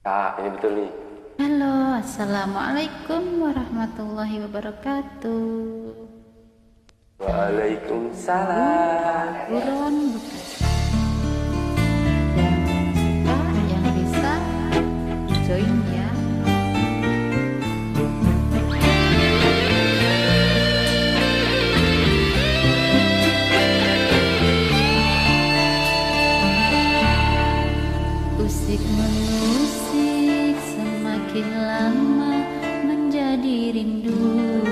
Ini betul nih. Halo, assalamualaikum warahmatullahi wabarakatuh. Waalaikumsalam. Buron bukan. Yang bisa join ya. Usik mengusik semakin lama menjadi rindu.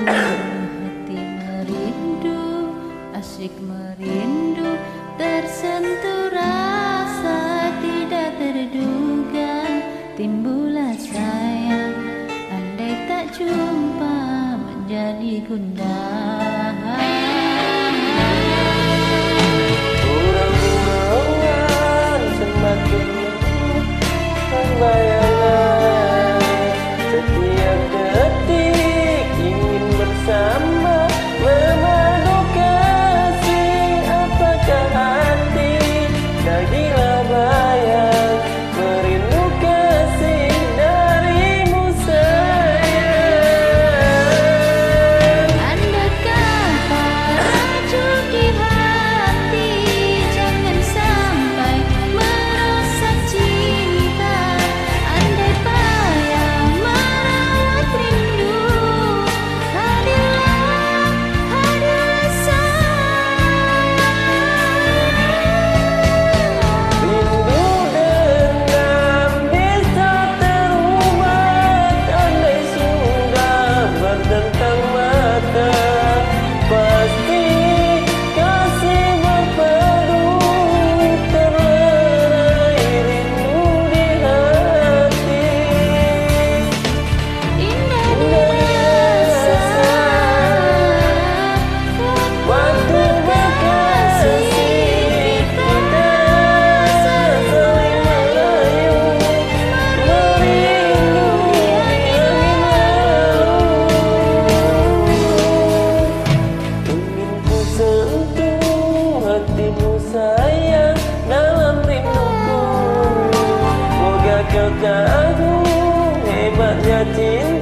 Hati merindu, asyik merindu, tersentuh rasa tidak terduga. Timbullah sayang, andai tak jumpa menjadi gundahan. Kurang-kurangan semakin bayangan, setiap detik ingin bersama, memadu kasih. Apakah hati jadilah bayang, merindu kasih darimu sayang. Andaikan racun di hati, jangan sampai merusak cinta. Andai payah merawat rindu, hadirlah sayang. Rindu dendam bisa terumat, andai sudah bertentang mata. Pasti kasih berpadu, terlerai rindu di hati. Indah dirasa Waktu kekasih kita saling merayu, merindu di angin lalu. Ingin ku sentuh hatimu sayang dalam rinduku. Moga kau tahu hebatnya cinta.